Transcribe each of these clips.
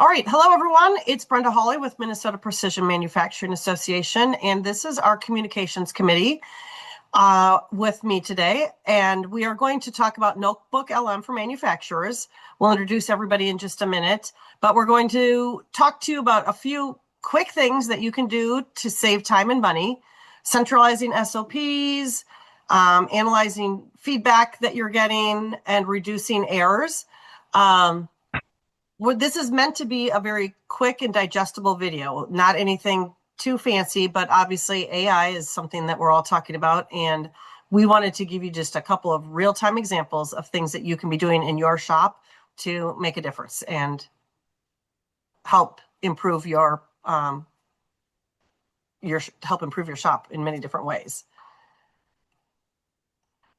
All right. Hello, everyone. It's Brenda Hawley with Minnesota Precision Manufacturing Association, and this is our Communications Committee with me today. And we are going to talk about Notebook LM for manufacturers. We'll introduce everybody in just a minute, but we're going to talk to you about a few quick things that you can do to save time and money, centralizing SOPs, analyzing feedback that you're getting, and reducing errors. This is meant to be a very quick and digestible video, not anything too fancy, but obviously AI is something that we're all talking about. And we wanted to give you just a couple of real-time examples of things that you can be doing in your shop to make a difference and help improve your shop in many different ways.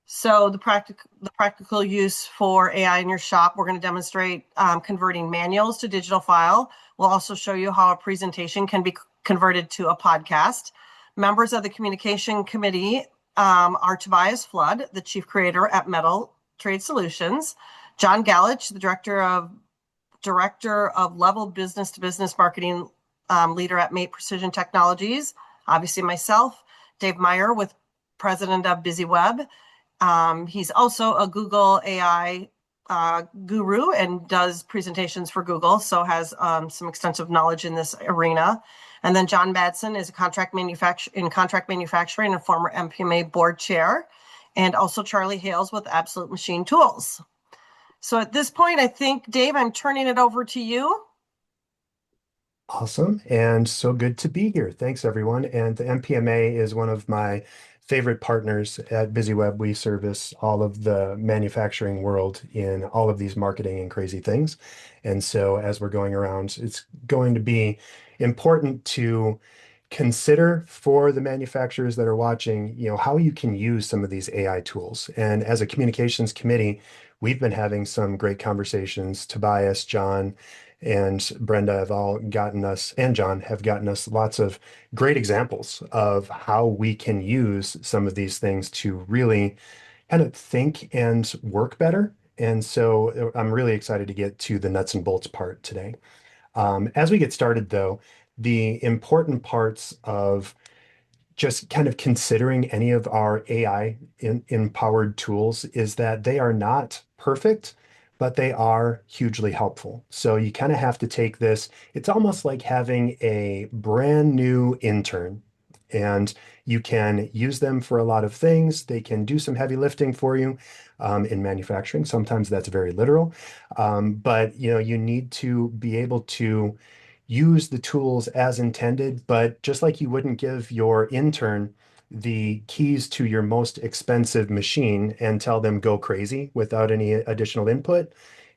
So the practical use for AI in your shop, we're going to demonstrate converting manuals to digital file. We'll also show you how a presentation can be converted to a podcast. Members of the Communication Committee are Tobias Flood, the Chief Creator at Metal Trade Solutions, John Galich, the Director of Level Business to Business Marketing Leader at Mate Precision Technologies, obviously myself, Dave Meyer, with President of BizzyWeb. He's also a Google AI guru and does presentations for Google, so has some extensive knowledge in this arena. And then John Madsen is a contract manufacturing and former MPMA board chair, and also Charlie Hales with Absolute Machine Tools. So at this point, I think, Dave, I'm turning it over to you. Awesome. And so good to be here. Thanks, everyone. And the MPMA is one of my favorite partners at BizzyWeb. We service all of the manufacturing world in all of these marketing and crazy things. And so as we're going around, it's going to be important to consider for the manufacturers that are watching, how you can use some of these AI tools. And as a communications committee, we've been having some great conversations. Tobias, John, and Brenda have all gotten us, and John have gotten us lots of great examples of how we can use some of these things to really kind of think and work better. And so I'm really excited to get to the nuts and bolts part today. As we get started, though, the important parts of just kind of considering any of our AI empowered tools is that they are not perfect, but they are hugely helpful. So you kind of have to take this, it's almost like having a brand new intern, and you can use them for a lot of things. They can do some heavy lifting for you in manufacturing. Sometimes that's very literal, but you need to be able to use the tools as intended, but just like you wouldn't give your intern the keys to your most expensive machine and tell them go crazy without any additional input,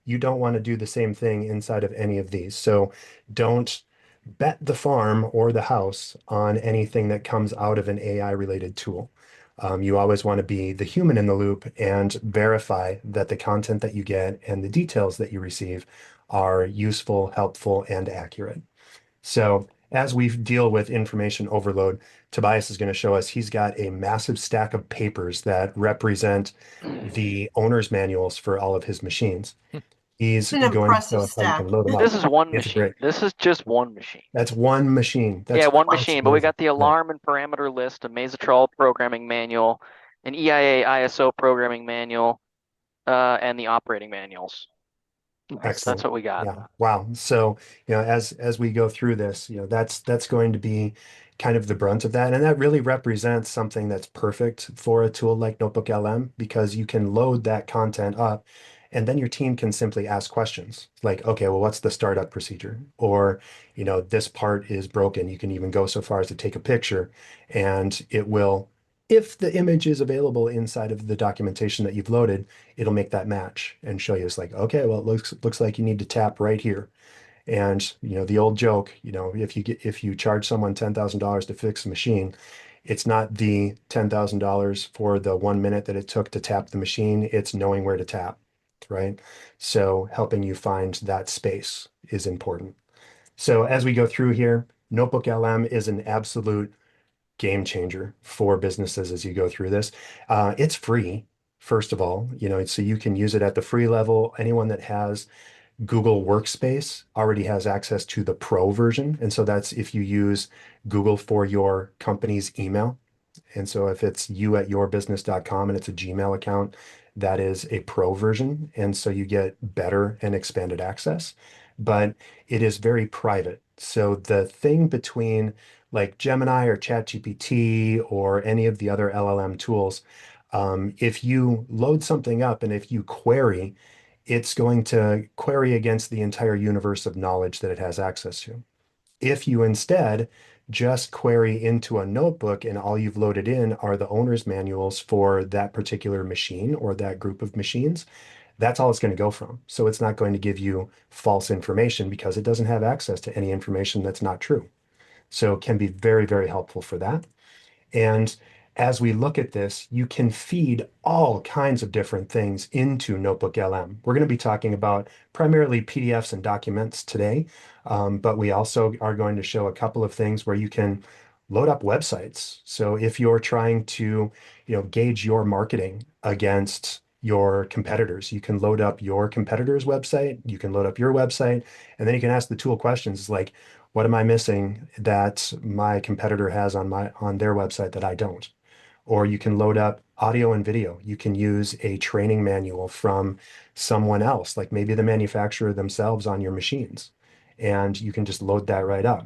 you don't want to do the same thing inside of any of these. So don't bet the farm or the house on anything that comes out of an AI related tool. You always want to be the human in the loop and verify that the content that you get and the details that you receive are useful, helpful, and accurate. So as we deal with information overload, Tobias is going to show us he's got a massive stack of papers that represent the owner's manuals for all of his machines. He's It's an going to impressive show us how you can stack. load them up. This is one It's machine. great. This is just one machine. That's one machine. Yeah, one That's machine, but we amazing. got the alarm and parameter list, a Mazatrol programming manual, an EIA ISO programming manual, and the operating manuals. Excellent. That's what we got. Yeah. Wow. So, as we go through this, that's going to be kind of the brunt of that. And that really represents something that's perfect for a tool like Notebook LM because you can load that content up and then your team can simply ask questions like, okay, well, what's the startup procedure? Or, this part is broken. You can even go so far as to take a picture and it will, if the image is available inside of the documentation that you've loaded, it'll make that match and show you. It's like, okay, well, it looks like you need to tap right here. And the old joke, if you charge someone $10,000 to fix a machine, it's not the $10,000 for the 1 minute that it took to tap the machine. It's knowing where to tap, right? So helping you find that space is important. So as we go through here, Notebook LM is an absolute game changer for businesses as you go through this. It's free, first of all, so you can use it at the free level. Anyone that has Google Workspace already has access to the Pro version. And so that's if you use Google for your company's email. And so if it's you@yourbusiness.com and it's a Gmail account, that is a Pro version. And so you get better and expanded access, but it is very private. So the thing between like Gemini or ChatGPT or any of the other LLM tools, if you load something up and if you query, it's going to query against the entire universe of knowledge that it has access to. If you instead just query into a notebook and all you've loaded in are the owner's manuals for that particular machine or that group of machines, that's all it's going to go from. So it's not going to give you false information because it doesn't have access to any information that's not true. So it can be very, very helpful for that. And as we look at this, you can feed all kinds of different things into Notebook LM. We're going to be talking about primarily PDFs and documents today, but we also are going to show a couple of things where you can load up websites. So if you're trying to, gauge your marketing against your competitors, you can load up your competitor's website, you can load up your website, and then you can ask the tool questions like, what am I missing that my competitor has on their website that I don't? Or you can load up audio and video. You can use a training manual from someone else, like maybe the manufacturer themselves on your machines, and you can just load that right up.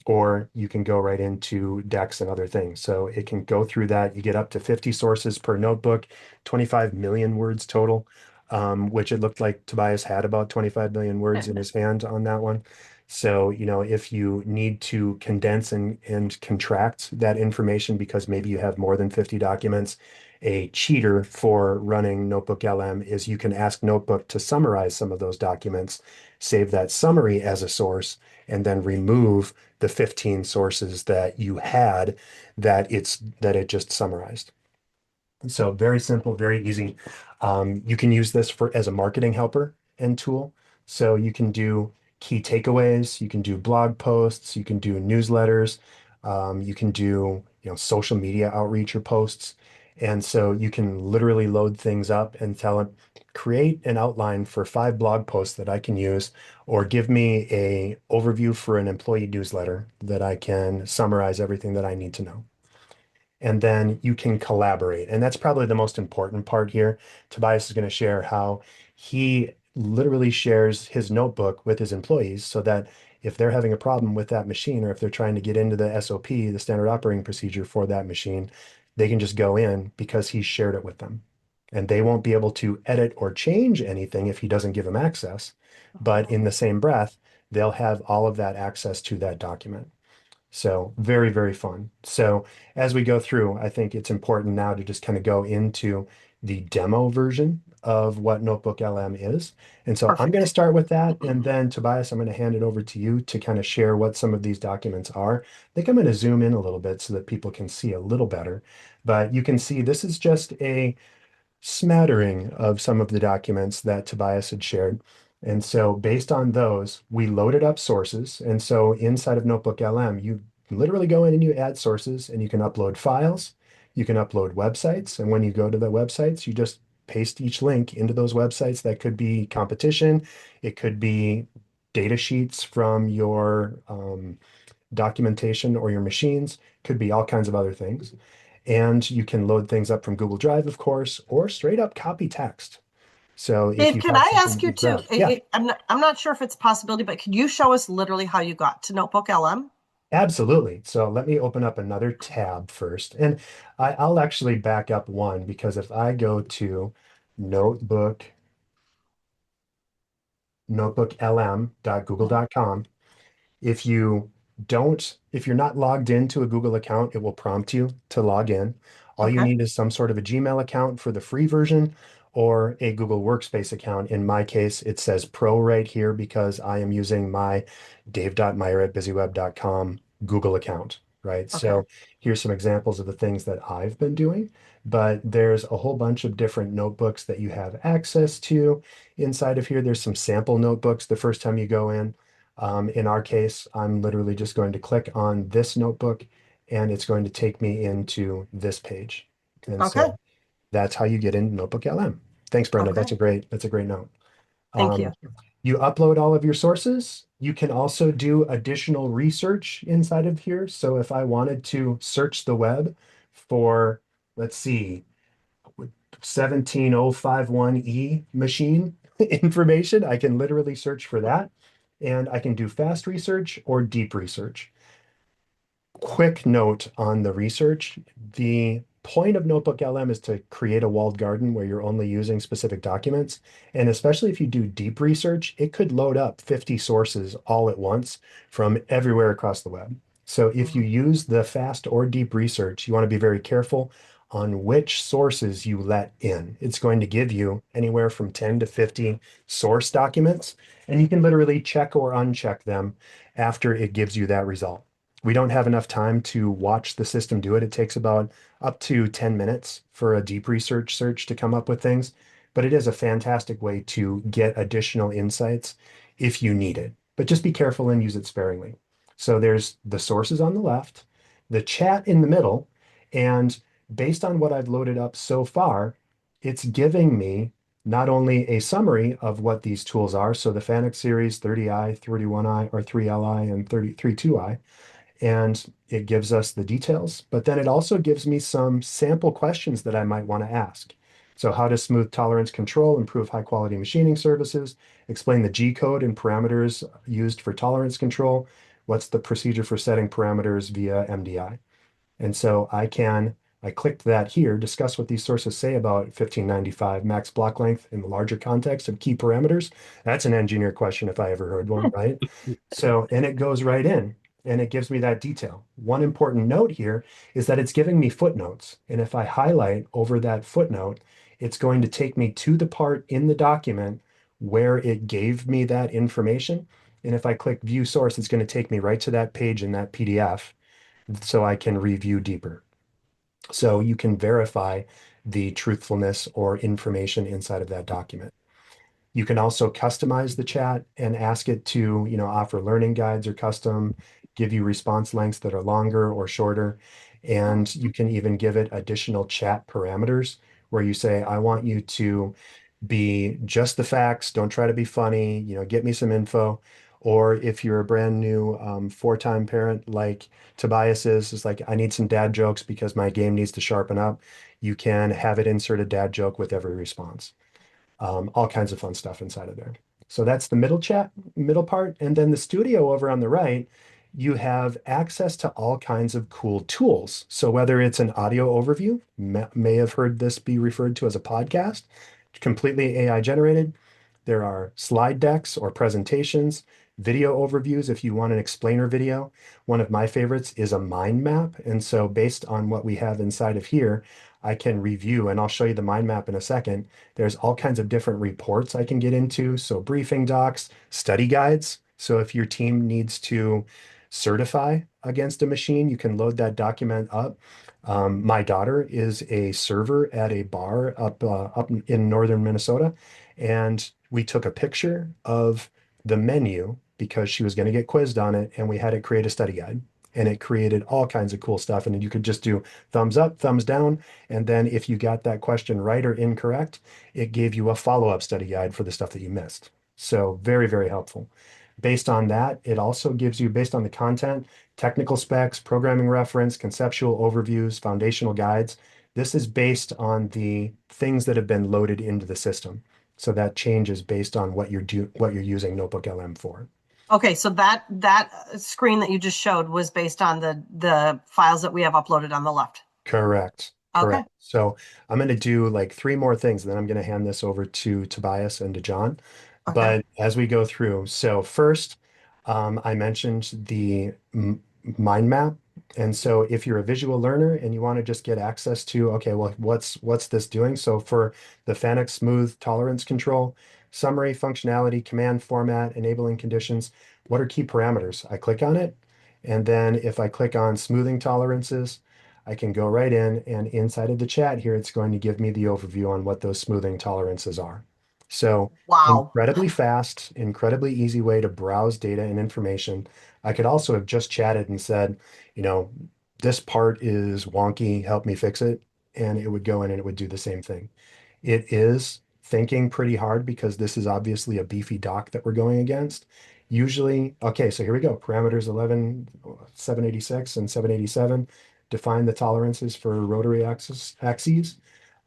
Or you can go right into decks and other things. So it can go through that. You get up to 50 sources per notebook, 25 million words total, which it looked like Tobias had about 25 million words in his hand on that one. So, if you need to condense and contract that information because maybe you have more than 50 documents, a cheater for running Notebook LM is you can ask Notebook to summarize some of those documents, save that summary as a source, and then remove the 15 sources that you had that it just summarized. So very simple, very easy. You can use this as a marketing helper and tool. So you can do key takeaways, you can do blog posts, you can do newsletters, you can do social media outreach or posts. And so you can literally load things up and tell it, create an outline for 5 blog posts that I can use, or give me a overview for an employee newsletter that I can summarize everything that I need to know. And then you can collaborate. And that's probably the most important part here. Tobias is going to share how he literally shares his notebook with his employees so that if they're having a problem with that machine or if they're trying to get into the SOP, the standard operating procedure for that machine, they can just go in because he's shared it with them. And they won't be able to edit or change anything if he doesn't give them access. But in the same breath, they'll have all of that access to that document. So very, very fun. So as we go through, I think it's important now to just kind of go into the demo version of what Notebook LM is. And so I'm going to Perfect. start with that. And then Tobias, I'm going to hand it over to you to kind of share what some of these documents are. I think I'm going to zoom in a little bit so that people can see a little better. But you can see this is just a smattering of some of the documents that Tobias had shared. And so based on those, we loaded up sources. And so inside of Notebook LM, you literally go in and you add sources and you can upload files, you can upload websites. And when you go to the websites, you just paste each link into those websites. That could be competition. It could be data sheets from your documentation or your machines, could be all kinds of other things. And you can load things up from Google Drive, of course, or straight up copy text. So if Dave, you can have I something ask that you you've to, grabbed, yeah, I'm not sure if it's a possibility, but could you show us literally how you got to Notebook LM? absolutely. So let me open up another tab first. And I'll actually back up one because if I go to notebook, notebooklm.google.com, if you if you're not logged into a Google account, it will prompt you to log in. All you Okay. need is some sort of a Gmail account for the free version or a Google Workspace account. In my case, it says Pro right here because I am using my dave.meyer@buzzyweb.com Google account, right? Okay. So here's some examples of the things that I've been doing, but there's a whole bunch of different notebooks that you have access to. Inside of here, there's some sample notebooks the first time you go in. In our case, I'm literally just going to click on this notebook and it's going to take me into this page. And Okay. so that's how you get into Notebook LM. Thanks, Brenda. Okay. That's a great note. Thank Um, you. You upload all of your sources. You can also do additional research inside of here. So if I wanted to search the web for, let's see, 17051E machine information, I can literally search for that. And I can do fast research or deep research. Quick note on the research. The point of Notebook LM is to create a walled garden where you're only using specific documents. And especially if you do deep research, it could load up 50 sources all at once from everywhere across the web. So if you use the fast or deep research, you want to be very careful on which sources you let in. It's going to give you anywhere from 10 to 50 source documents, and you can literally check or uncheck them after it gives you that result. We don't have enough time to watch the system do it. It takes about up to 10 minutes for a deep research search to come up with things, but it is a fantastic way to get additional insights if you need it. But just be careful and use it sparingly. So there's the sources on the left, the chat in the middle, and based on what I've loaded up so far, it's giving me not only a summary of what these tools are, so the FANUC series 30i, 31i, or 3li, and 32i, and it gives us the details, but then it also gives me some sample questions that I might want to ask. So how does smooth tolerance control improve high quality machining services? Explain the G code and parameters used for tolerance control. What's the procedure for setting parameters via MDI? And so I clicked that here, discuss what these sources say about 1595 max block length in the larger context of key parameters. That's an engineer question if I ever heard one, right? So, and it goes right in and it gives me that detail. One important note here is that it's giving me footnotes. And if I highlight over that footnote, it's going to take me to the part in the document where it gave me that information. And if I click view source, it's going to take me right to that page in that PDF so I can review deeper. So you can verify the truthfulness or information inside of that document. You can also customize the chat and ask it to, offer learning guides or custom, give you response lengths that are longer or shorter. And you can even give it additional chat parameters where you say, I want you to be just the facts. Don't try to be funny, get me some info. Or if you're a brand new four-time parent like Tobias is, it's like, I need some dad jokes because my game needs to sharpen up. You can have it insert a dad joke with every response. All kinds of fun stuff inside of there. So that's the middle part. And then the studio over on the right, you have access to all kinds of cool tools. So whether it's an audio overview, may have heard this be referred to as a podcast, completely AI generated. There are slide decks or presentations, video overviews if you want an explainer video. One of my favorites is a mind map. And so based on what we have inside of here, I can review, and I'll show you the mind map in a second. There's all kinds of different reports I can get into. So briefing docs, study guides. So if your team needs to certify against a machine, you can load that document up. My daughter is a server at a bar up in northern Minnesota, and we took a picture of the menu because she was going to get quizzed on it, and we had it create a study guide. And it created all kinds of cool stuff. And you could just do thumbs up, thumbs down. And then if you got that question right or incorrect, it gave you a follow-up study guide for the stuff that you missed. So very, very helpful. Based on that, it also gives you, based on the content, technical specs, programming reference, conceptual overviews, foundational guides. This is based on the things that have been loaded into the system. So that changes based on what you're using Notebook LM for. Okay, so that screen that you just showed was based on the files that we have uploaded on the left. Correct. Okay. Correct. So I'm going to do like three more things, and then I'm going to hand this over to Tobias and to John. Okay. But as we go through, so first, I mentioned the mind map. And so if you're a visual learner and you want to just get access to, okay, well, what's this doing? So for the FANUC smooth tolerance control, summary, functionality, command format, enabling conditions, what are key parameters? I click on it. And then if I click on smoothing tolerances, I can go right in, and inside of the chat here, it's going to give me the overview on what those smoothing tolerances are. So Wow. incredibly fast, incredibly easy way to browse data and information. I could also have just chatted and said, this part is wonky, help me fix it. And it would go in and it would do the same thing. It is thinking pretty hard because this is obviously a beefy dock that we're going against. Usually, okay, so here we go. Parameters 11, 786 and 787 define the tolerances for rotary axes.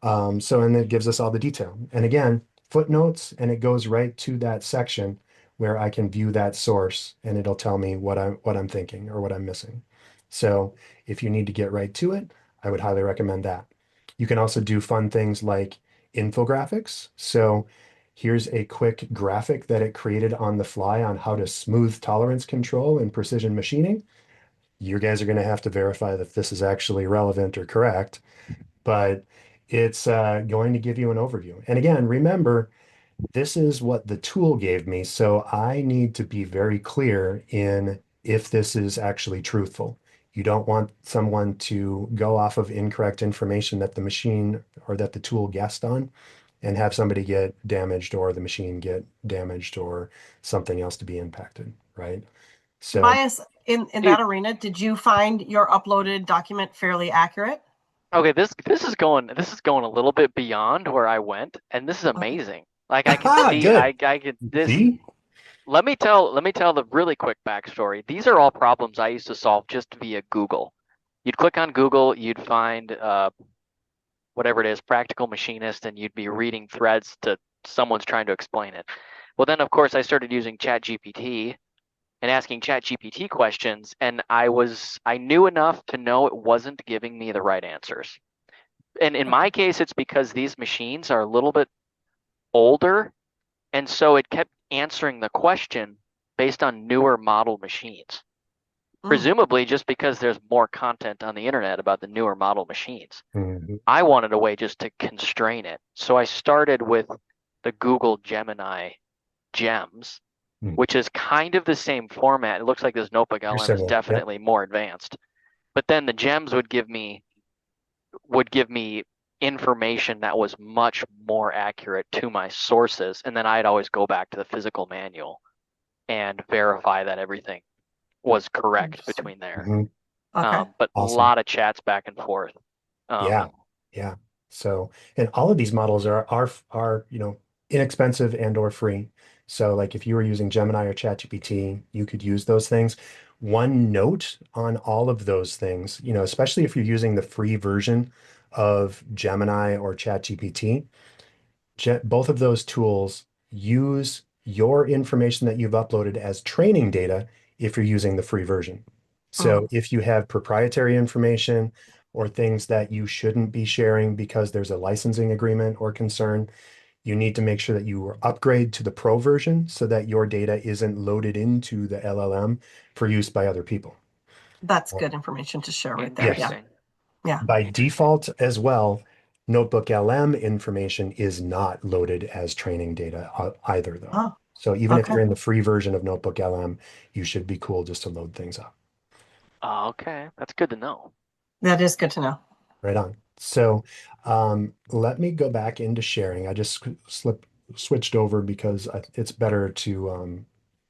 And it gives us all the detail. And again, footnotes, and it goes right to that section where I can view that source and it'll tell me what I'm thinking or what I'm missing. So if you need to get right to it, I would highly recommend that. You can also do fun things like infographics. So here's a quick graphic that it created on the fly on how to smooth tolerance control in precision machining. You guys are going to have to verify that this is actually relevant or correct, but it's going to give you an overview. And again, remember, this is what the tool gave me. So I need to be very clear in if this is actually truthful. You don't want someone to go off of incorrect information that the machine or that the tool guessed on and have somebody get damaged or the machine get damaged or something else to be impacted, right? So Tobias, in Dude, that arena, did you find your uploaded document fairly accurate? okay, this is going a little bit beyond where I went, and this is Okay. amazing. Like I can see, good. I could this. See? Let me tell the really quick backstory. These are all problems I used to solve just via Google. You'd click on Google, you'd find whatever it is, practical machinist, and you'd be reading threads to someone's trying to explain it. Well, then of course I started using ChatGPT and asking ChatGPT questions, and I knew enough to know it wasn't giving me the right answers. And in Okay. my case, it's because these machines are a little bit older, and so it kept answering the question based on newer model machines. Mm, Presumably just because there's more content on the internet about the newer model machines. Mhm. I wanted a way just to constrain it. So I started with the Google Gemini gems, Mhm. which is kind of the same format. It looks like this Notebook You're LM is similar. Yep. definitely more advanced. But then the gems would give me information that was much more accurate to my sources, and then I'd always go back to the physical manual and verify that everything was correct interesting. between there. Mhm. Okay. But a Awesome. lot of chats back and forth. Um, Yeah, yeah. So, and all of these models are, inexpensive and or free. So like if you were using Gemini or ChatGPT, you could use those things. One note on all of those things, especially if you're using the free version of Gemini or ChatGPT, both of those tools use your information that you've uploaded as training data if you're using the free version. So Mm, if you have proprietary information or things that you shouldn't be sharing because there's a licensing agreement or concern, you need to make sure that you upgrade to the pro version so that your data isn't loaded into the LLM for use by other people. that's good information to share right there. Yeah. Yes. Interesting. Yeah. By Interesting. default as well, Notebook LM information is not loaded as training data either, though. Oh, So even if okay. you're in the free version of Notebook LM, you should be cool just to load things up. Oh, okay. That's good to know. That is good to know. Right on. So let me go back into sharing. I just switched over because it's better to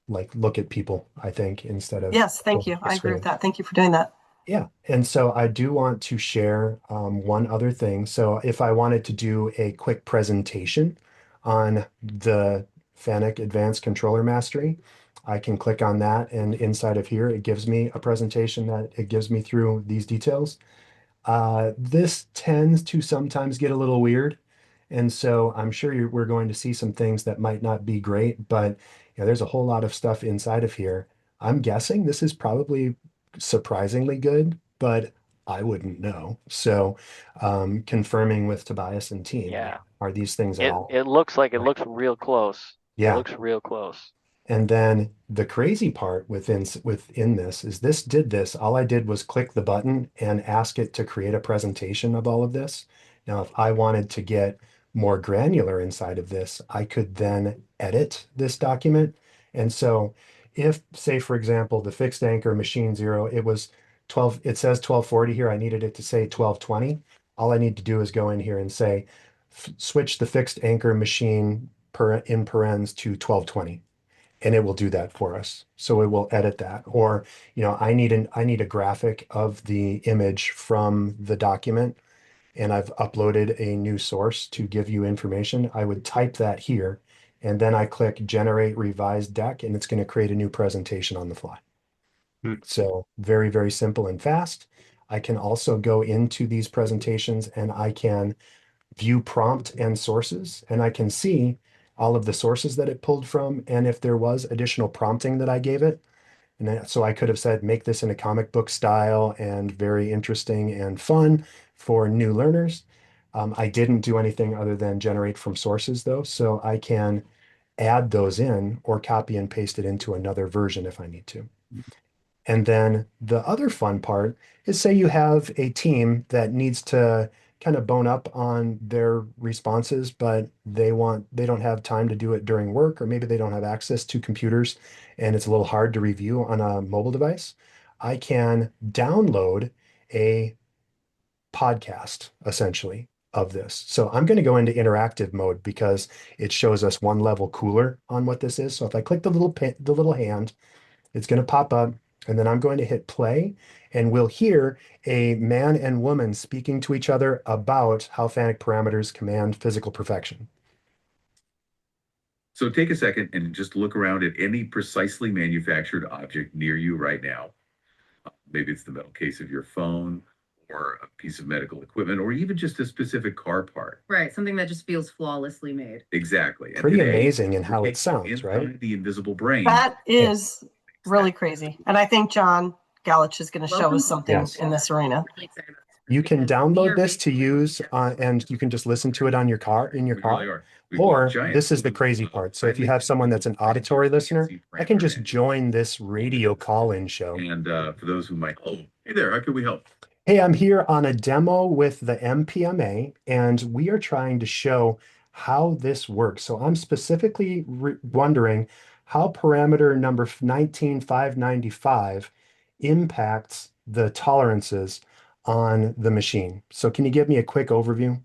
like look at people, I think, instead of Yes, thank you. a I agree with screen. that. Thank you for doing that. Yeah, and so I do want to share one other thing. So if I wanted to do a quick presentation on the FANUC Advanced Controller Mastery, I can click on that, and inside of here, it gives me a presentation that it gives me through these details. This tends to sometimes get a little weird. And so I'm sure we're going to see some things that might not be great, but there's a whole lot of stuff inside of here. I'm guessing this is probably surprisingly good, but I wouldn't know. So confirming with Tobias and team, Yeah. are these things at It all it looks like it right? looks real close. It Yeah. looks real close. And then the crazy part within this is this did this. All I did was click the button and ask it to create a presentation of all of this. Now, if I wanted to get more granular inside of this, I could then edit this document. And so if, say, for example, the fixed anchor machine zero, it was 12, it says 1240 here. I needed it to say 1220. All I need to do is go in here and say, switch the fixed anchor machine in parens to 1220 and it will do that for us. So it will edit that. Or, I need a graphic of the image from the document, and I've uploaded a new source to give you information, I would type that here, and then I click Generate Revised Deck, and it's going to create a new presentation on the fly. So very, very simple and fast. I can also go into these presentations and I can view prompt and sources, and I can see all of the sources that it pulled from, and if there was additional prompting that I gave it. And so I could have said, make this in a comic book style and very interesting and fun for new learners. I didn't do anything other than generate from sources though, so I can add those in or copy and paste it into another version if I need to. And then the other fun part is, say you have a team that needs to kind of bone up on their responses, but they don't have time to do it during work, or maybe they don't have access to computers and it's a little hard to review on a mobile device. I can download a podcast essentially of this. So I'm going to go into interactive mode because it shows us one level cooler on what this is. So if I click the little hand, it's going to pop up, and then I'm going to hit play, and we'll hear a man and woman speaking to each other about how FANUC parameters command physical perfection. So take a second and just look around at any precisely manufactured object near you right now. Maybe it's the metal case of your phone, or a piece of medical equipment, or even just a specific car part. Right, something that just feels flawlessly made. Exactly. And Pretty today, amazing in we're how it taking sounds, inside right? the invisible brain. That is really crazy. And I think John Galich is going to show Welcome. us something Yes. in this arena. Really excited about this You can because we download are this to basically use, just- and you can just listen to it on your car, in your We really car. are. We've got Or giant this is the blue, crazy part. So if you friendly have someone that's an auditory listener, I can just parameter join this radio call-in show. And for those who might, hey there, how can we help? Hey, I'm here on a demo with the MPMA, and we are trying to show how this works. So I'm specifically wondering how parameter number 19595 impacts the tolerances on the machine. So can you give me a quick overview?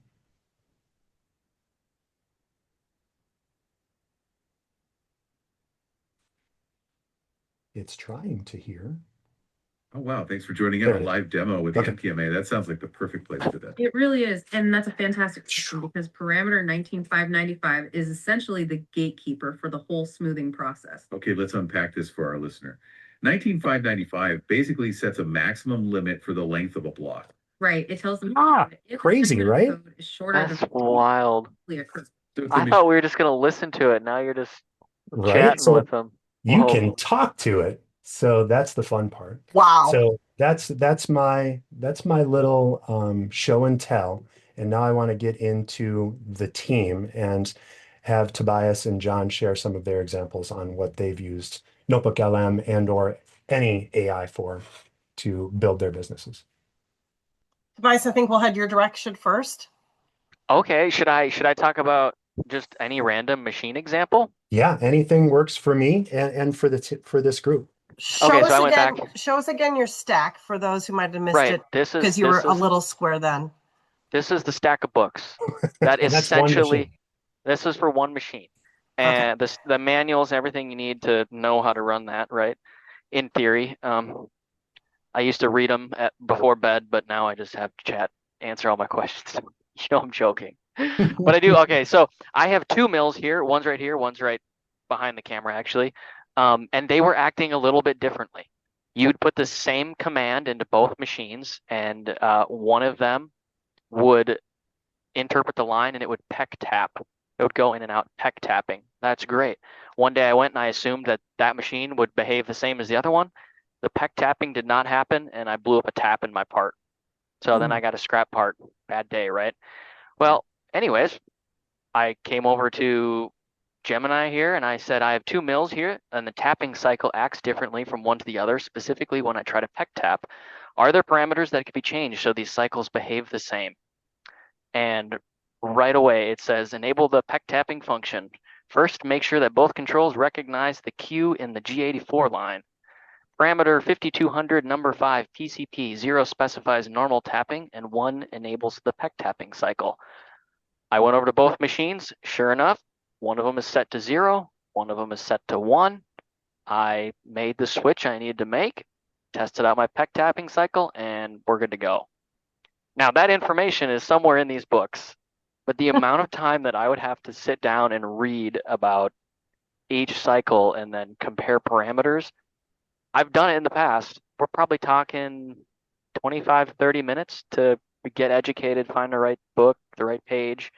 It's trying to hear. Oh, wow. Thanks for joining in There on it a is. live demo with the Okay. MPMA. That sounds like the perfect place for that. It really is, and that's a fantastic question because parameter 19595 is essentially the gatekeeper for the whole smoothing process. Okay, let's unpack this for our listener. 19595 basically sets a maximum limit for the length of a block. Right, it tells them if crazy, segment of right? code is shorter That's than wild. So it's I thought we were just gonna listen to it. Now you're just Right? chatting So with them. you Whoa. can talk to it. So that's the fun part. Wow. So that's my little show and tell. And now I want to get into the team and have Tobias and John share some of their examples on what they've used Notebook LM and or any AI for to build their businesses. Tobias, I think we'll head your direction first. Okay, should I talk about just any random machine example? Yeah, anything works for me and for for this group. Show Okay, us so I went again. back. Show us again your stack for those who might have missed Right. it This is because you were a little square then. this is the stack of books. That And that's one essentially machine. this is for one machine. Okay. And the manuals, everything you need to know how to run that, right? In theory. I used to read them before bed, but now I just have chat answer all my questions. You know, I'm joking. But I do. Okay, so I have two mills here. One's right here, one's right behind the camera, actually. And they were acting a little bit differently. You'd put the same command into both machines, and one of them would interpret the line and it would peck tap. It would go in and out peck tapping. That's great. One day I went and I assumed that that machine would behave the same as the other one. The peck tapping did not happen, and I blew up a tap in my part. So then I got a scrap part. Bad day, right? Well, anyways, I came over to Gemini here and I said, I have two mills here and the tapping cycle acts differently from one to the other, specifically when I try to peck tap. Are there parameters that can be changed so these cycles behave the same? And right away it says, enable the peck tapping function. First, make sure that both controls recognize the Q in the G84 line. Parameter 5200 number 5 PCP 0 specifies normal tapping and 1 enables the peck tapping cycle. I went over to both machines. Sure enough, one of them is set to 0, one of them is set to 1. I made the switch I needed to make, tested out my peck tapping cycle, and we're good to go. Now that information is somewhere in these books, but the amount of time that I would have to sit down and read about each cycle and then compare parameters, I've done it in the past. We're probably talking 25, 30 minutes to get educated, find the right book, the right page,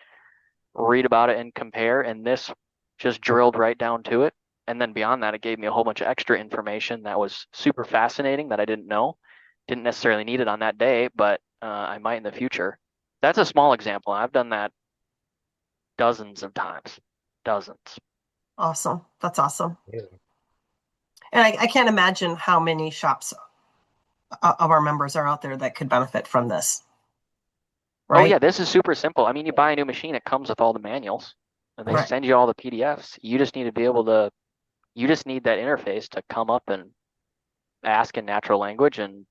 read about it and compare. And this just drilled right down to it. And then beyond that, it gave me a whole bunch of extra information that was super fascinating that I didn't know. Didn't necessarily need it on that day, but I might in the future. That's a small example. I've done that dozens of times, dozens. Awesome. That's awesome. Yeah. And I can't imagine how many shops of our members are out there that could benefit from this. Oh Right? yeah, this is super simple. I mean, you buy a new machine, it comes with all the manuals, and they Right. send you all the PDFs. You just need to be able to, you just need that interface to come up and ask in natural language, and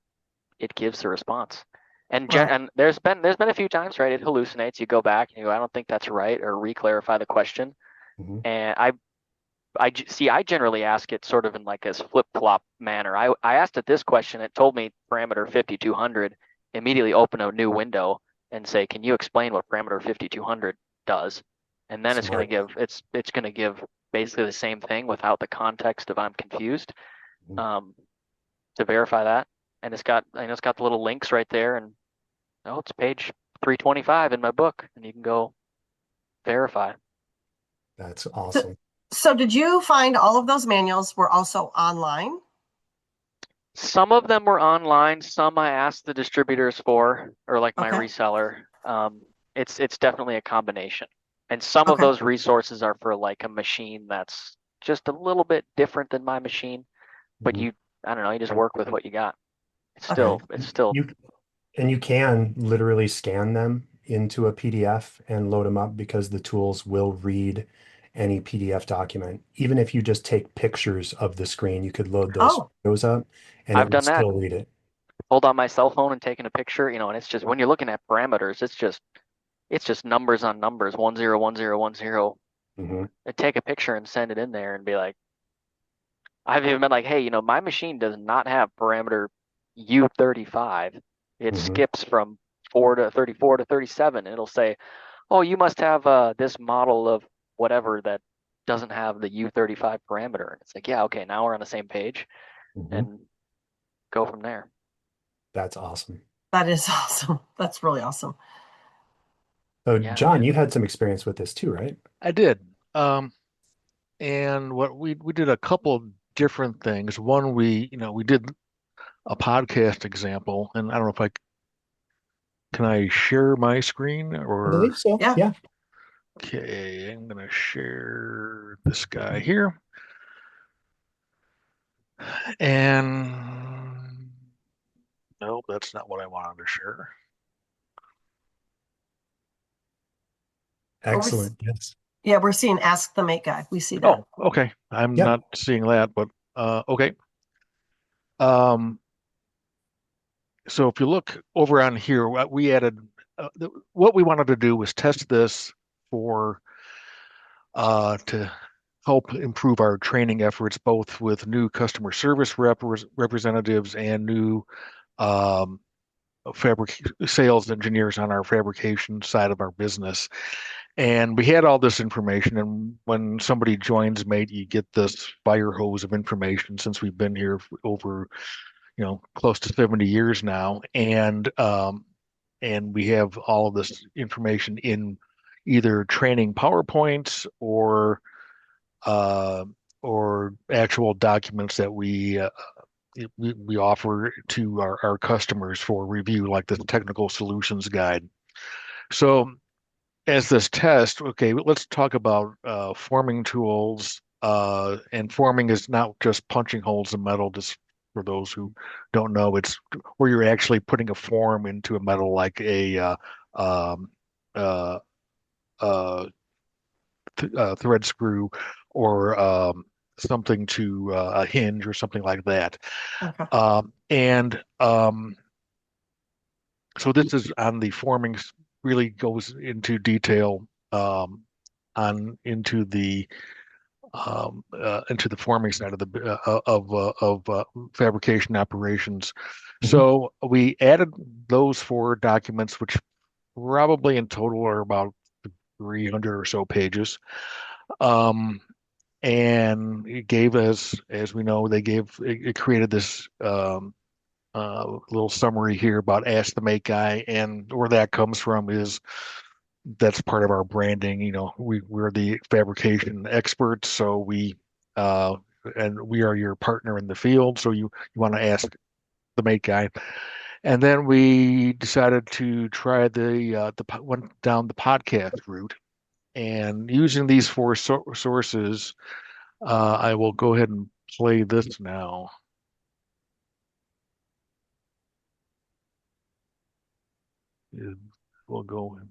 it gives the response. And Right. and there's been a few times, right? It hallucinates. You go back and you go, I don't think that's right, or re-clarify the question. Mhm. And I generally ask it sort of in like this flip-flop manner. I asked it this question. It told me parameter 5200. Immediately open a new window and say, can you explain what parameter 5200 does? And then it's going Smart. to give it's going to give basically the same thing without the context of I'm confused, Mhm. to verify that. And it's got the little links right there, and oh, it's page 325 in my book, and you can go verify. That's So, awesome. so did you find all of those manuals were also online? Some of them were online, some I asked the distributors for, or like my Okay. reseller. It's definitely a combination. And some of Okay. those resources are for like a machine that's just a little bit different than my machine, but Mhm. I don't know, you just work with what you got. Okay. It's still, You and you can literally scan them into a PDF and load them up because the tools will read any PDF document. Even if you just take pictures of the screen, you could load those Oh, photos up and it I've would done that. still read it. Hold on my cell phone and taking a picture, and it's just when you're looking at parameters, it's just numbers on numbers, 101010. Mhm. And take a picture and send it in there and be like, I've even been like, hey, my machine does not have parameter U35. It Mhm. skips from 4 to 34 to 37. And it'll say, oh, you must have this model of whatever that doesn't have the U35 parameter. And it's like, yeah, okay, now we're on the same page, Mhm. and go from there. That's awesome. that is awesome. That's really awesome. So, Yeah. John, you had some experience with this too, right? I did. And what we did a couple of different things. One, we did a podcast example, and I don't know if can I share my screen I believe or so. Yeah. Yeah. okay, I'm gonna share this guy here. And no, that's not what I wanted to share. Excellent. Yes. Yeah, we're seeing Ask the Mate Guy. We see that. Oh, okay. I'm Yep. not seeing that, but okay. Um, so if you look over on here, what we added, what we wanted to do was test this for to help improve our training efforts, both with new customer service representatives and new um, sales engineers on our fabrication side of our business. And we had all this information. And when somebody joins Mate, you get this fire hose of information since we've been here for over, close to 70 years now. And we have all of this information in either training PowerPoints uh, or actual documents that we offer to our customers for review, like the technical solutions guide. So as this test, okay, let's talk about forming tools. And forming is not just punching holes in metal, just for those who don't know, it's where you're actually putting a form into a metal, like a um, uh, uh, thread screw or something to a hinge or something like that. Okay. And so this is on the forming, really goes into detail on into the into the forming side of the fabrication operations. Mhm. So we added those 4 documents, which probably in total are about 300 or so pages. And it gave us, as we know, it created this little summary here about Ask the Mate Guy, and where that comes from is that's part of our branding. We're the fabrication experts, so and we are your partner in the field. So you want to ask the Mate Guy. And then we decided to try went down the podcast route, and using these 4 sources, I will go ahead and play this now. We'll go and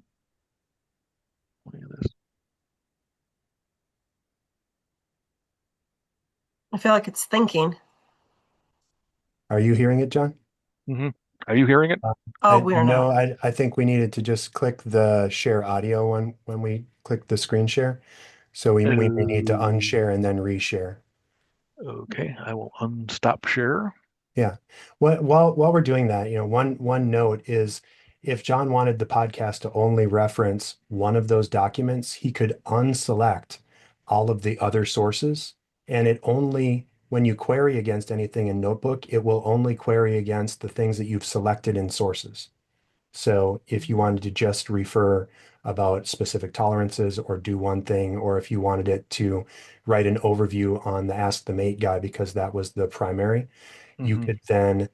play this. I feel like it's thinking. Are you hearing it, John? Mm-hmm. Are you hearing it? Oh, we are No, not. I think we needed to just click the share audio when we click the screen share. So we may need to unshare and then reshare. Okay, I will unstop share. Yeah. While we're doing that, one note is if John wanted the podcast to only reference one of those documents, he could unselect all of the other sources. And when you query against anything in Notebook, it will only query against the things that you've selected in sources. So if you wanted to just refer about specific tolerances or do one thing, or if you wanted it to write an overview on the Ask the Mate guy because that was the primary, you Mhm. could then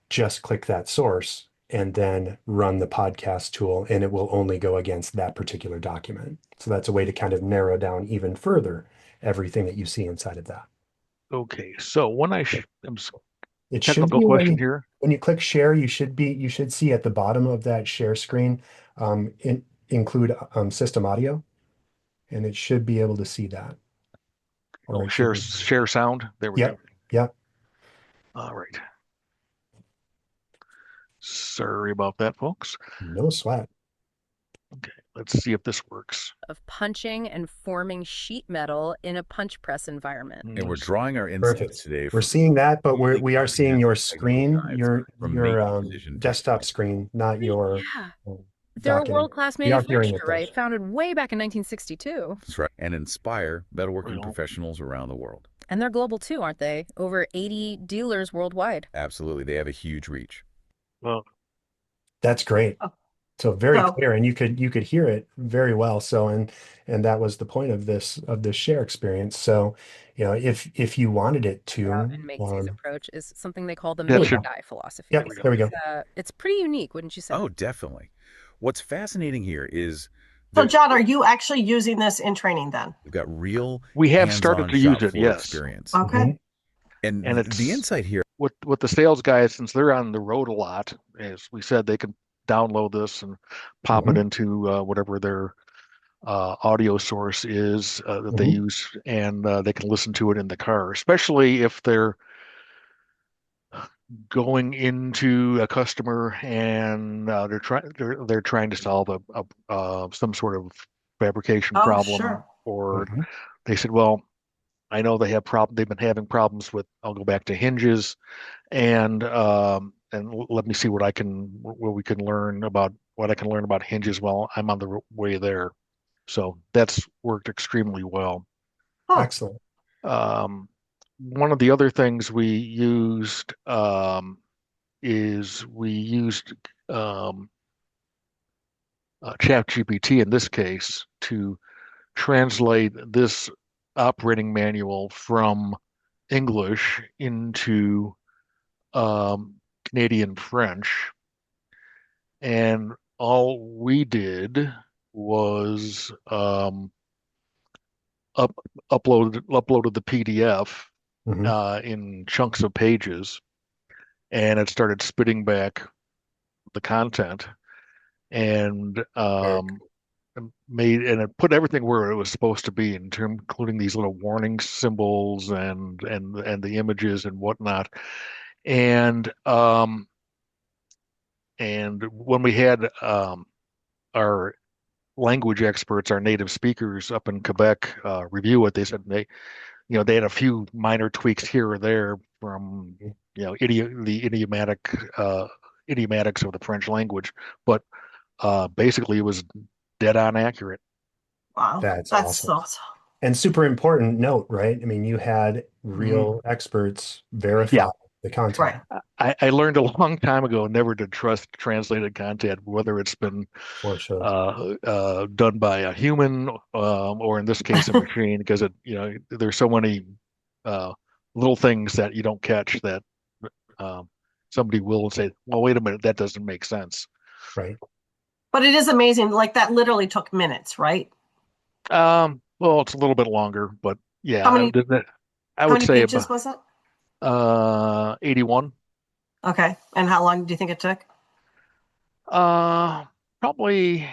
just click that source and then run the podcast tool, and it will only go against that particular document. So that's a way to kind of narrow down even further everything that you see inside of that. Okay, so when It should technical be question here. when you click share, you should see at the bottom of that share screen include system audio, and it should be able to see that. Or Oh, it should share sound. There we Yep. go. Yep. All right. Sorry about that, folks. No sweat. Okay, let's see if this works. Of punching and forming sheet metal in a punch press environment. And we're drawing our insights Perfect. today. We're seeing that, but really we are seeing your screen, your precision desktop screen, not your Yeah. um, They're a docketing. world-class We are hearing manufacturer, it, though. right? Founded way back in 1962. That's right. And inspire metalworking Well. professionals around the world. And they're global too, aren't they? Over 80 dealers worldwide. Absolutely. They have a huge reach. Well, That's great. Oh. So very So- clear, and you could hear it very well. So and that was the point of this share experience. So if you wanted it to, And Macy's approach is something they call the That Mate should- Guy philosophy. Yep, there we go. It's pretty unique, wouldn't you say? Oh, definitely. What's fascinating here is So, John, are you actually using this in training then? we've got real we have started hands-on to use shop it, floor yes. experience. Okay. Mhm. And, And the insight here, With the sales guys, since they're on the road a lot, as we said, they can download this and pop it Mhm. into whatever their audio source is that they Mhm. use, and they can listen to it in the car, especially if they're going into a customer and they're trying to solve some sort of fabrication Oh, problem, sure. or Mhm. they said, well, I know they've been having problems with, I'll go back to hinges, and let me see what we can learn about hinges while I'm on the way there. So that's worked extremely well. Oh, Excellent. One of the other things we used is we used ChatGPT in this case to translate this operating manual from English into Canadian French, and all we did was uploaded the PDF Mhm. in chunks of pages, and it started spitting back the content, and it put everything where it was supposed to be, including these little warning symbols and the images and whatnot. And when we had our language experts, our native speakers up in Quebec, review it. They said they had a few minor tweaks here or there from, the idiomatics of the French language, but basically it was dead on accurate. Wow, That's that's awesome. so. And super important note, right? I mean, you had real experts verify Yeah. the content. Right. I learned a long time ago never to trust translated content, whether it's been For sure. done by a human, or in this case a machine, because there's so many little things that you don't catch that somebody will say, well, wait a minute, that doesn't make sense. Right. But it is amazing. Like that literally took minutes, right? Well, it's a little bit longer, but yeah, How many I how would many say pages about was it? 81. Okay. And how long do you think it took? Probably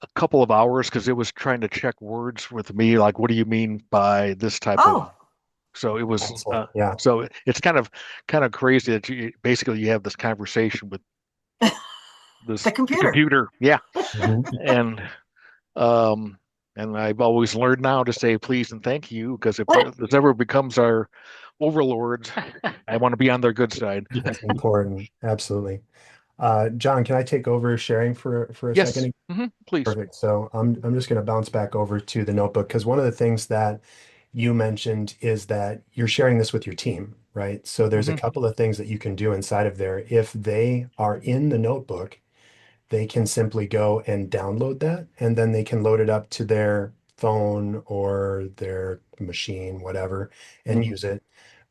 a couple of hours because it was trying to check words with me, like, what do you mean by this type of? Oh, So it was, Excellent. Yeah. so it's kind of crazy that you have this conversation with the the computer. computer. Yeah. Mhm. And um and I've always learned now to say please and thank you, because if this ever becomes our overlords, I want to be on their good side. That's important. Absolutely. John, can I take over sharing for a Yes. second? Please. Perfect. So I'm just going to bounce back over to the notebook because one of the things that you mentioned is that you're sharing this with your team, right? So there's a Hmm. couple of things that you can do inside of there. If they are in the notebook, they can simply go and download that, and then they can load it up to their phone or their machine, whatever, and use it.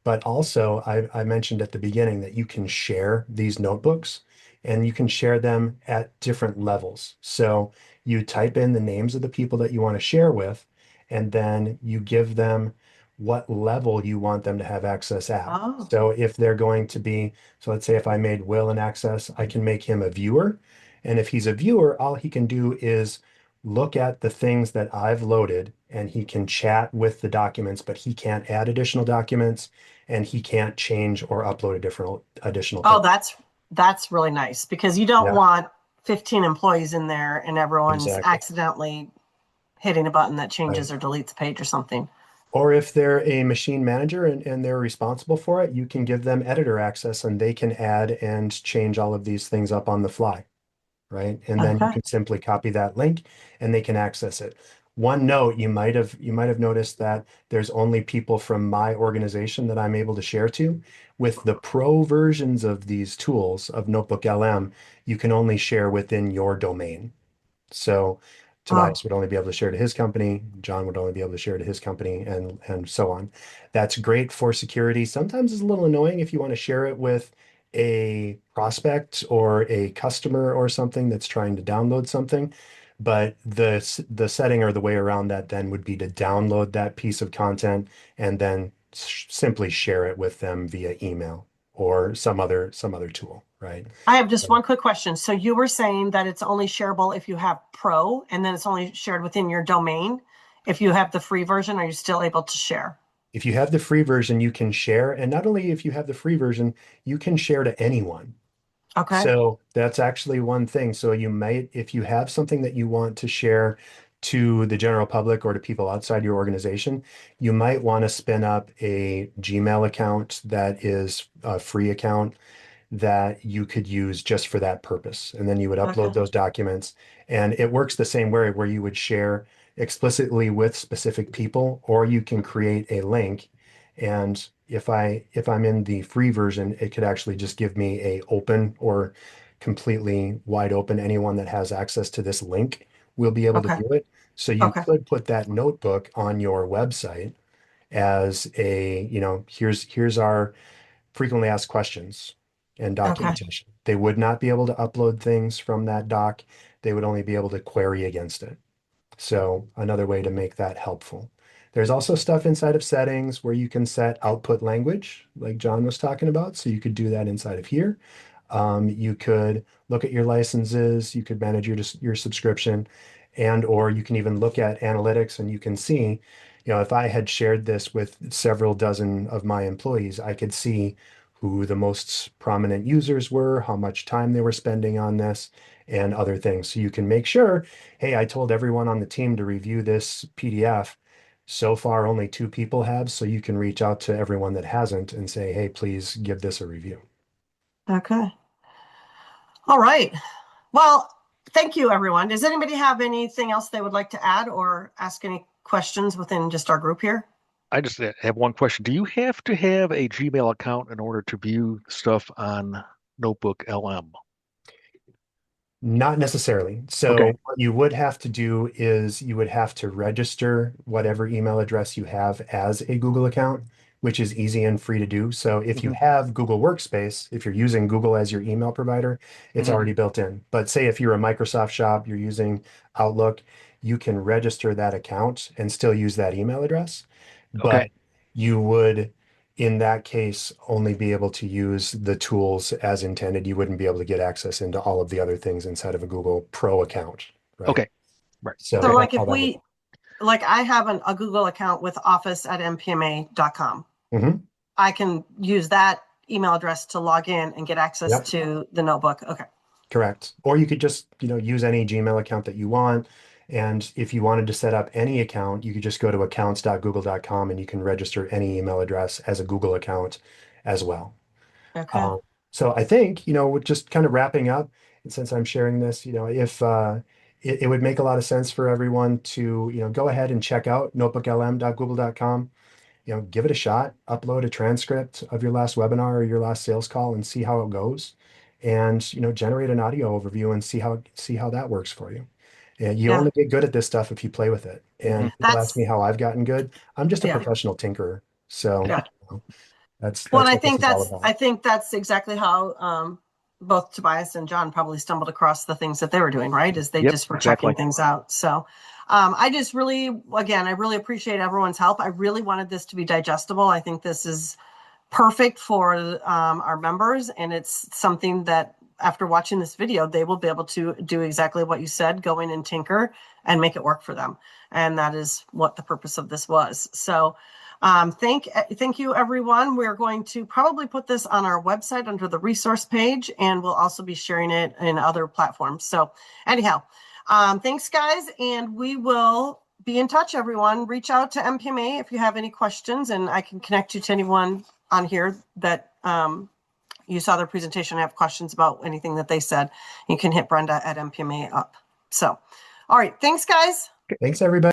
But also, I mentioned at the beginning that you can share these notebooks and you can share them at different levels. So you type in the names of the people that you want to share with, and then you give them what level you want them to have access at. Oh, So if they're going to be, so let's say if I made Will an access, I can make him a viewer. And if he's a viewer, all he can do is look at the things that I've loaded and he can chat with the documents, but he can't add additional documents and he can't change or upload additional oh, things. that's really nice because you don't Yeah, want 15 employees in there and everyone's exactly. accidentally hitting a button that Right. changes or deletes a page or something. Or if they're a machine manager and they're responsible for it, you can give them editor access and they can add and change all of these things up on the fly, right? And then you Okay. can simply copy that link and they can access it. One note, you might have noticed that there's only people from my organization that I'm able to share to. With the pro versions of these tools of Notebook LM, you can only share within your domain. So Oh, Tobias would only be able to share to his company, John would only be able to share to his company, and so on. That's great for security. Sometimes it's a little annoying if you want to share it with a prospect or a customer or something that's trying to download something. But the setting or the way around that then would be to download that piece of content and then simply share it with them via email or some other tool, right? I have just one quick question. So you were saying that it's only shareable if you have Pro, and then it's only shared within your domain. If you have the free version, are you still able to share? If you have the free version, you can share. And not only if you have the free version, you can share to anyone. Okay. So that's actually one thing. So you might, if you have something that you want to share to the general public or to people outside your organization, you might want to spin up a Gmail account that is a free account that you could use just for that purpose. And then you would upload Okay. those documents. And it works the same way where you would share explicitly with specific people, or you can create a link. And if I'm in the free version, it could actually just give me a open or completely wide open. Anyone that has access to this link will be able to Okay. view it. So you Okay. could put that notebook on your website as a, here's our frequently asked questions and Okay. documentation. They would not be able to upload things from that doc. They would only be able to query against it. So another way to make that helpful. There's also stuff inside of settings where you can set output language, like John was talking about. So you could do that inside of here. You could look at your licenses, you could manage your subscription, and or you can even look at analytics and you can see, if I had shared this with several dozen of my employees, I could see who the most prominent users were, how much time they were spending on this, and other things. So you can make sure, hey, I told everyone on the team to review this PDF. So far, only 2 people have, so you can reach out to everyone that hasn't and say, hey, please give this a review. Okay. All right. Well, thank you, everyone. Does anybody have anything else they would like to add or ask any questions within just our group here? I just have one question. Do you have to have a Gmail account in order to view stuff on Notebook LM? Not necessarily. So Okay. what you would have to do is you would have to register whatever email address you have as a Google account, which is easy and free to do. So if you Mhm. have Google Workspace, if you're using Google as your email provider, it's Mhm. already built in. But say if you're a Microsoft shop, you're using Outlook, you can register that account and still use that email address. But Okay. you would, in that case, only be able to use the tools as intended. You wouldn't be able to get access into all of the other things inside of a Google Pro account, right? Okay. Right. So So Okay. like that's how if that we, works. like I have a Google account with office@mpma.com. Mhm. I can use that email address to log in and get access Yep. to the notebook. Okay. Correct. Or you could just, use any Gmail account that you want. And if you wanted to set up any account, you could just go to accounts.google.com and you can register any email address as a Google account as well. Okay. So I think, with just kind of wrapping up, and since I'm sharing this, if it would make a lot of sense for everyone to, go ahead and check out notebooklm.google.com, give it a shot, upload a transcript of your last webinar or your last sales call and see how it goes. And, generate an audio overview and see how that works for you. And you Yeah. only get good at this stuff if you play with it. And Mhm. people ask That's, me how I've gotten good. I'm just a yeah. professional tinkerer. So Yeah. that's Well, and I what this think is all that's, about. I think that's exactly how both Tobias and John probably stumbled across the things that they were doing, right? Is they Yep, just were exactly. checking things out. So I just really, again, I really appreciate everyone's help. I really wanted this to be digestible. I think this is perfect for our members, and it's something that after watching this video, they will be able to do exactly what you said, go in and tinker and make it work for them. And that is what the purpose of this was. So thank you, everyone. We're going to probably put this on our website under the resource page, and we'll also be sharing it in other platforms. So anyhow, thanks, guys, and we will be in touch, everyone. Reach out to MPMA if you have any questions, and I can connect you to anyone on here that you saw their presentation and have questions about anything that they said. You can hit Brenda at MPMA up. So, all right. Thanks, guys. Thanks, everybody.